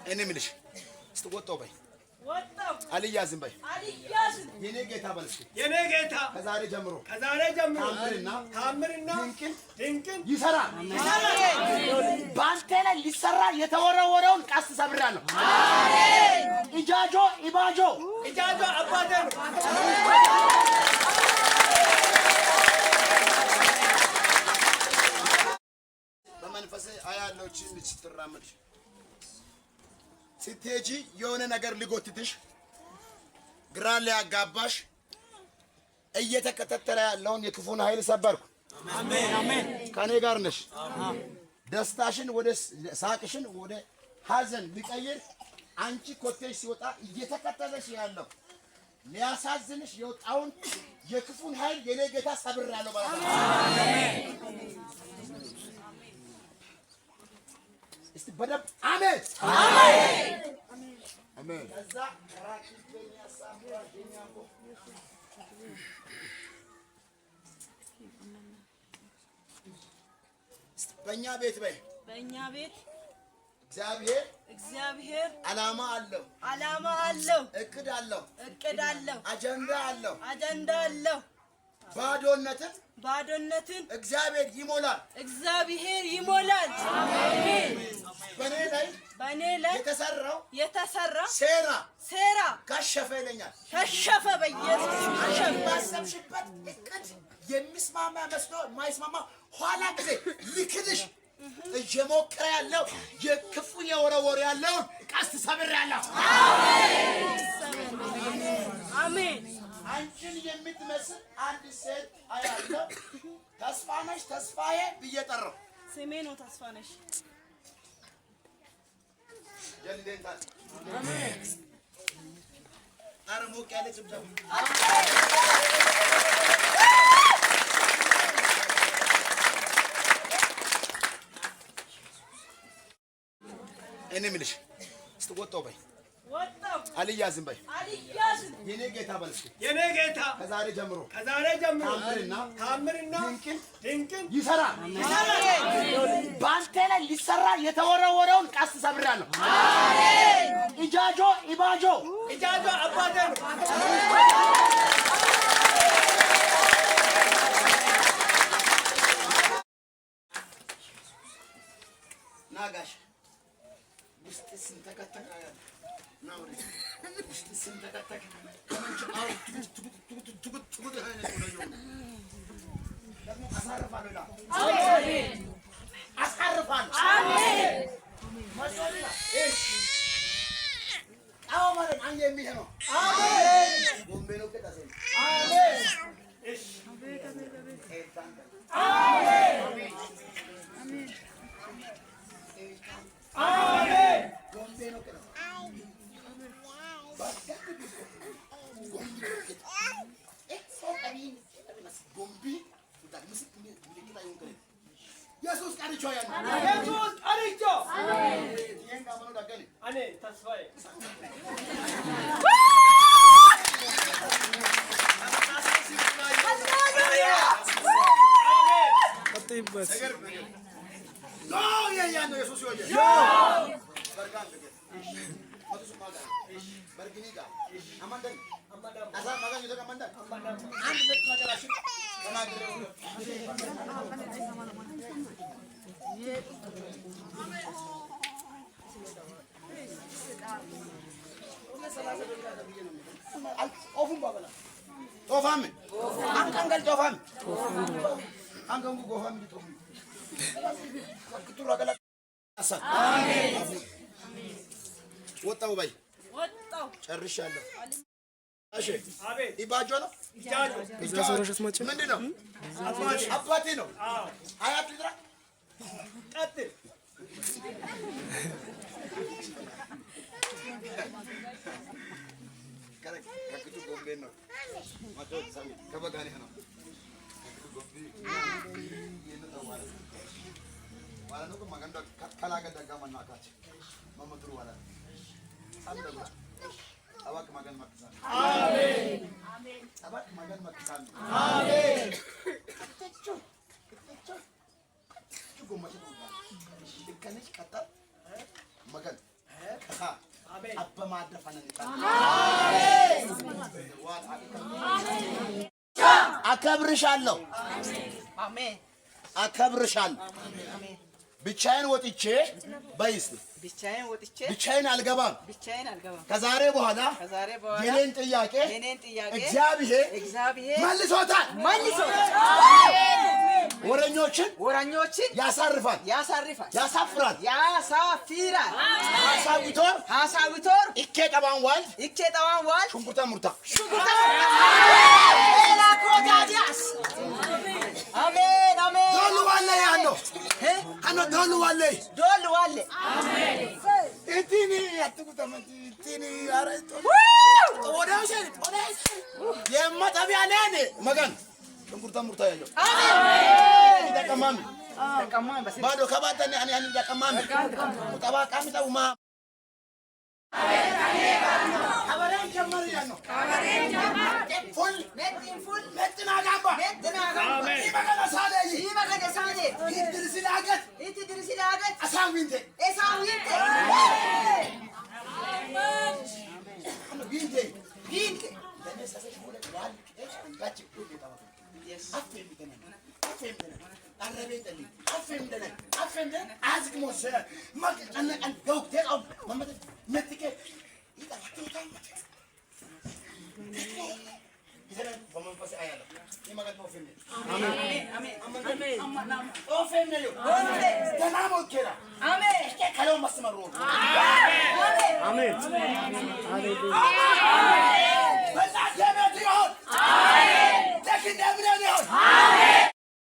እኔ ምልሽ ስትወጣው በይ ወጣው አልያዝም በይ አልያዝም የኔ ጌታ በልሽ የኔ ጌታ ከዛሬ ጀምሮ ታምርና ድንቅን ይሰራ ባንተ ላይ ሊሰራ የተወረወረውን ቀስት ሰብራለሁ። አሜን። ኢጃጆ ኢባጆ አባቴ በመንፈሴ አያለሁኝ ልጅ ስትራመድ ስትሄጂ የሆነ ነገር ሊጎትትሽ ግራ ሊያጋባሽ እየተከተለ ያለውን የክፉን ኃይል ሰበርኩ። አሜን። ከኔ ጋር ነሽ። ደስታሽን ወደ ሳቅሽን ወደ ሐዘን ሊቀይር አንቺ ኮቴሽ ሲወጣ እየተከተለሽ ያለው ሊያሳዝንሽ የወጣውን የክፉን ኃይል የኔ ጌታ ሰብራለሁ ማለት ነው። አሜን። እስቲ በደብ አሜን አሜን አሜን። ከዛ ራኪኝ ያሳምራ ጀኛቆ በእኛ ቤት በእኛ ቤት እግዚአብሔር ዓላማ አለው እቅድ አለው አጀንዳ አለው ባዶነትን እግዚአብሔር ይሞላል። አሜን። በኔ ላይ የተሰራ ሴራ ከሸፈ ይለኛል። ከሸፈ በኢየሱስ ባሰብሽበት እቅድ የሚስማማ መስሎ የማይስማማ ኋላ ጊዜ ልክልሽ እየሞከረ ያለው የክፉ የወረወረ ያለው ቀስት ሰብራለሁ። አሜን። አንቺን የምትመስል አንድ ሴት አያለሁ። ተስፋነሽ ተስፋዬ ብዬ ጠራሁ። ስሜ ነው ተስፋነሽ። ጀልዴንታል አሜን። አረሞቅ ያለ ጭብጨባ እኔ ምልሽ ስትወጣው በይ አልያዝም በይ የኔ ጌታ በልሽ የኔ ጌታ ከዛሬ ጀምሮ ታምርና ድንቅን ይሰራ ባንተ ላይ ሊሰራ የተወረወረውን ቀስት ሰብራለሁ። አሜን። ኢጃጆ ኢባጆ አባቴ ናጋሽ ውስጥ ስንተከተከ ነው ውስጥ ስንተከተከ ከመንጭ አው ትጉት አይነት ነው ደግሞ አሳርፋለሁ። አሜን። አሳርፋለሁ። አሜን። ማጆላ እሺ አው ማለት አንተ የሚሄነው አሜን። ቦምቤ ነው ከታሰ አሜን። እሺ አሜን። አሜን። አሜን። ቦምቤ ነው ከታሰ ኢየሱስ ቀርጆ አኔ ተስፋዬ ወጣው በይ ጨርሻለሁ። እሺ አቤት። ኢባጆ ነው ምንድን ነው? አባቴ ነው። አያት ልጥራ ቀጥል ከክቱ ጎምቤ ነው ማቶ ሳሚ ከበጋኔ ነው ጎምቤ የነጣው ማለት ነው ማገንዳ ከላገዳ ጋማናካች መመጥሩ ዋላ ሳምደባ አባክ ማገን ማክሳን አሜን አሜን አባክ ማገን ማክሳን አሜን አትቹ ጎማች ነው ከነሽ ቀጣ ማገን በማደፈነ አከብርሻለሁ። አሜን አከብርሻለሁ። አሜን። ብቻዬን ወጥቼ በይስ ብቻዬን አልገባም። ከዛሬ በኋላ የኔን ጥያቄ እግዚአብሔር መልሶታል። ወረኞችን ያሳርፋል፣ ያሳፍራል። ሀሳዊቶር ኢኬ ጠባን ዋልድ ሽንኩርታ ሙርታ አሜን አሜን። ዶሉ ዋለ ያኖ አኖ ዶሉ ዋለ አሜን። እቲኒ አትቁተመቲ እቲኒ አረቶ ወዳውሸን የማጣቢያ ነን መገን ሽንኩርታ ሙርታ ያለው አሜን። ተቀማሚ ባዶ ከባተነ አኒ አኒ ተቀማሚ ቁጠባ ቃሚታውማ አበረን ጀመር ያኖ ፉል ነጥና ጋባ ይበቀለ ሳኔ ይድርስ ላገት አሳዊንቴ ቢንቴ ለነሰሰሽ ሁለት ዋል ጋጭ ሁሉ ተባለ አፈምደን አዝግሞሰ ማቀነቀን ዶክተር ማመት ነጥቄ ይጣፋታ ይዘን በመንፈስ አያለ ይመገድ ነው ፈምደ አሜን ኦፈም ነው ተናሞ ከራ አሜን ከለው መስመሩ አሜን ሃሌሉያ